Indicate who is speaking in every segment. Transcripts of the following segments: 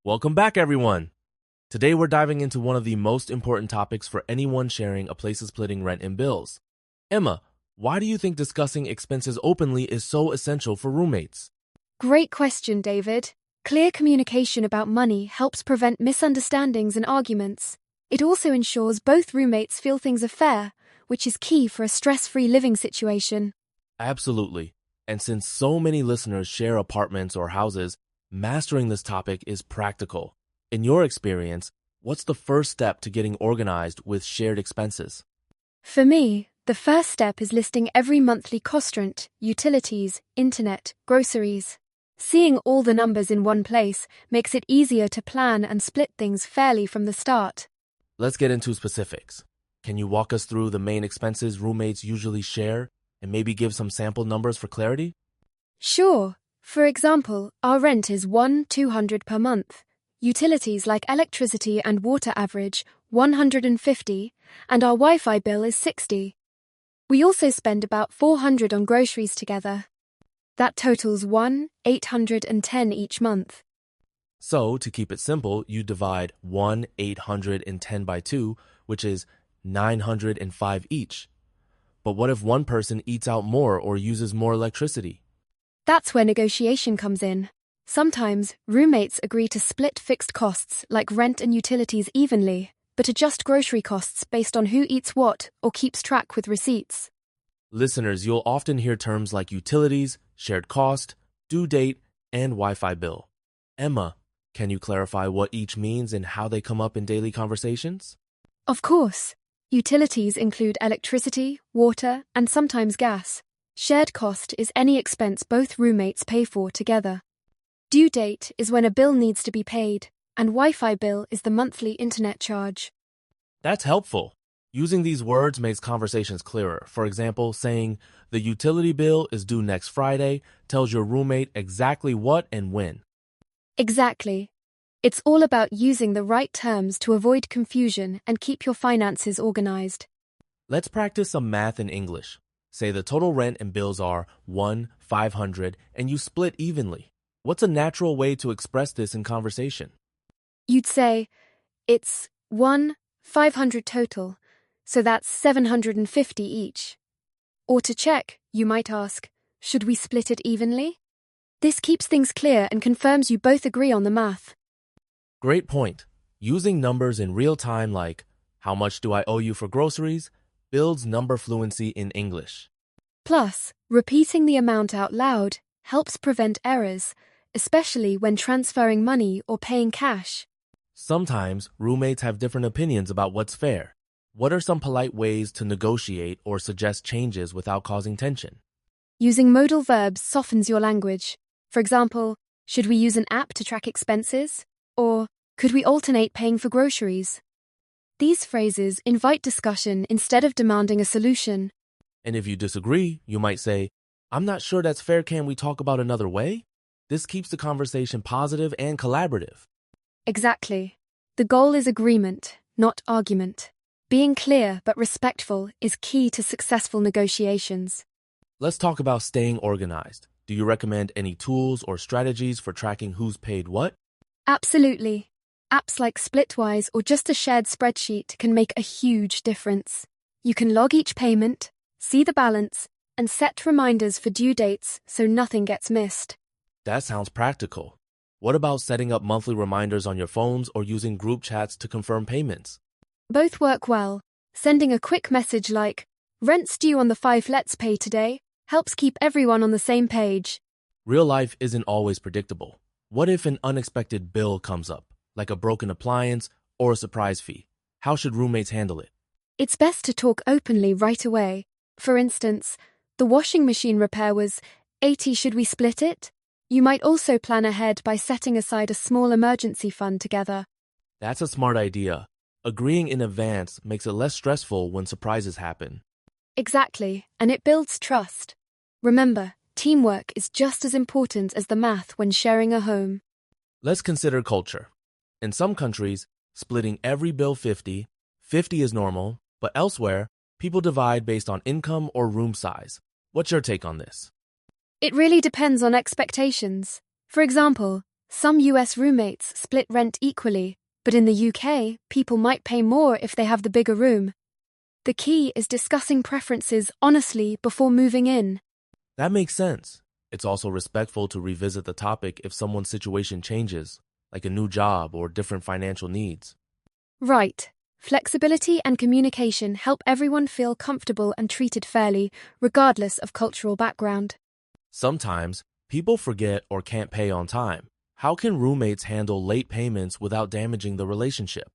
Speaker 1: Welcome back, everyone. Today we're diving into one of the most important topics for anyone sharing a place of splitting rent and bills. Emma, why do you think discussing expenses openly is so essential for roommates?
Speaker 2: Great question, David. Clear communication about money helps prevent misunderstandings and arguments. It also ensures both roommates feel things are fair, which is key for a stress-free living situation.
Speaker 1: Absolutely. And since so many listeners share apartments or houses, mastering this topic is practical. In your experience, what's the first step to getting organized with shared expenses?
Speaker 2: For me, the first step is listing every monthly cost: rent, utilities, internet, groceries. Seeing all the numbers in one place makes it easier to plan and split things fairly from the start.
Speaker 1: Let's get into specifics. Can you walk us through the main expenses roommates usually share and maybe give some sample numbers for clarity?
Speaker 2: Sure. For example, our rent is $200 per month. Utilities like electricity and water average $150, and our Wi-Fi bill is $60. We also spend about $400 on groceries together. That totals $810 each month.
Speaker 1: So, to keep it simple, you divide 810 by 2, which is 905 each. But what if one person eats out more or uses more electricity?
Speaker 2: That's where negotiation comes in. Sometimes, roommates agree to split fixed costs like rent and utilities evenly, but adjust grocery costs based on who eats what or keeps track with receipts.
Speaker 1: Listeners, you'll often hear terms like utilities, shared cost, due date, and Wi-Fi bill. Emma, can you clarify what each means and how they come up in daily conversations?
Speaker 2: Of course. Utilities include electricity, water, and sometimes gas. Shared cost is any expense both roommates pay for together. Due date is when a bill needs to be paid, and Wi-Fi bill is the monthly internet charge.
Speaker 1: That's helpful. Using these words makes conversations clearer. For example, saying the utility bill is due next Friday tells your roommate exactly what and when.
Speaker 2: Exactly. It's all about using the right terms to avoid confusion and keep your finances organized.
Speaker 1: Let's practice some math in English. Say the total rent and bills are $500 and you split evenly. What's a natural way to express this in conversation?
Speaker 2: You'd say, it's $500 total, so that's $750 each. Or to check, you might ask, should we split it evenly? This keeps things clear and confirms you both agree on the math.
Speaker 1: Great point. Using numbers in real time like, how much do I owe you for groceries, builds number fluency in English.
Speaker 2: Plus, repeating the amount out loud helps prevent errors, especially when transferring money or paying cash.
Speaker 1: Sometimes roommates have different opinions about what's fair. What are some polite ways to negotiate or suggest changes without causing tension?
Speaker 2: Using modal verbs softens your language. For example, should we use an app to track expenses? Or, could we alternate paying for groceries? These phrases invite discussion instead of demanding a solution.
Speaker 1: And if you disagree, you might say, I'm not sure that's fair. Can we talk about another way? This keeps the conversation positive and collaborative.
Speaker 2: Exactly. The goal is agreement, not argument. Being clear but respectful is key to successful negotiations.
Speaker 1: Let's talk about staying organized. Do you recommend any tools or strategies for tracking who's paid what?
Speaker 2: Absolutely. Apps like Splitwise or just a shared spreadsheet can make a huge difference. You can log each payment, see the balance, and set reminders for due dates so nothing gets missed.
Speaker 1: That sounds practical. What about setting up monthly reminders on your phones or using group chats to confirm payments?
Speaker 2: Both work well. Sending a quick message like, "Rent's due on the 5th, let's pay today," helps keep everyone on the same page.
Speaker 1: Real life isn't always predictable. What if an unexpected bill comes up, like a broken appliance or a surprise fee? How should roommates handle it?
Speaker 2: It's best to talk openly right away. For instance, the washing machine repair was $80, should we split it? You might also plan ahead by setting aside a small emergency fund together.
Speaker 1: That's a smart idea. Agreeing in advance makes it less stressful when surprises happen.
Speaker 2: Exactly, and it builds trust. Remember, teamwork is just as important as the math when sharing a home.
Speaker 1: Let's consider culture. In some countries, splitting every bill 50 is normal, but elsewhere, people divide based on income or room size. What's your take on this?
Speaker 2: It really depends on expectations. For example, Some US roommates split rent equally, but in the UK, people might pay more if they have the bigger room. The key is discussing preferences honestly before moving in.
Speaker 1: That makes sense. It's also respectful to revisit the topic if someone's situation changes, like a new job or different financial needs.
Speaker 2: Right. Flexibility and communication help everyone feel comfortable and treated fairly, regardless of cultural background.
Speaker 1: Sometimes, people forget or can't pay on time. How can roommates handle late payments without damaging the relationship?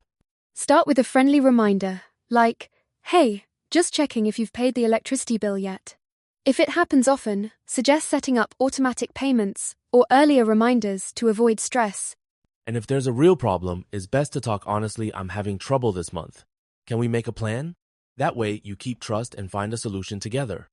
Speaker 2: Start with a friendly reminder, like, "Hey, just checking if you've paid the electricity bill yet." If it happens often, suggest setting up automatic payments or earlier reminders to avoid stress.
Speaker 1: And if there's a real problem, it's best to talk honestly. I'm having trouble this month. Can we make a plan? That way, you keep trust and find a solution together.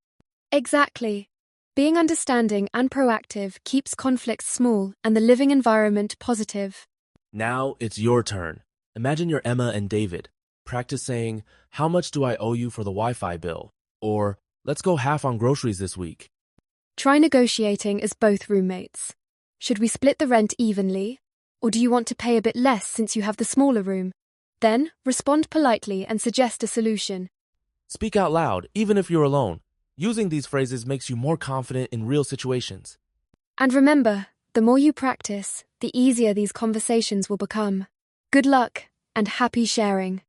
Speaker 2: Exactly. Being understanding and proactive keeps conflicts small and the living environment positive.
Speaker 1: Now it's your turn. Imagine you're Emma and David. Practice saying, "How much do I owe you for the Wi-Fi bill?" Or, "Let's go half on groceries this week."
Speaker 2: Try negotiating as both roommates. Should we split the rent evenly? Or do you want to pay a bit less since you have the smaller room? Then, respond politely and suggest a solution.
Speaker 1: Speak out loud, even if you're alone. Using these phrases makes you more confident in real situations.
Speaker 2: And remember, the more you practice, the easier these conversations will become. Good luck and happy sharing.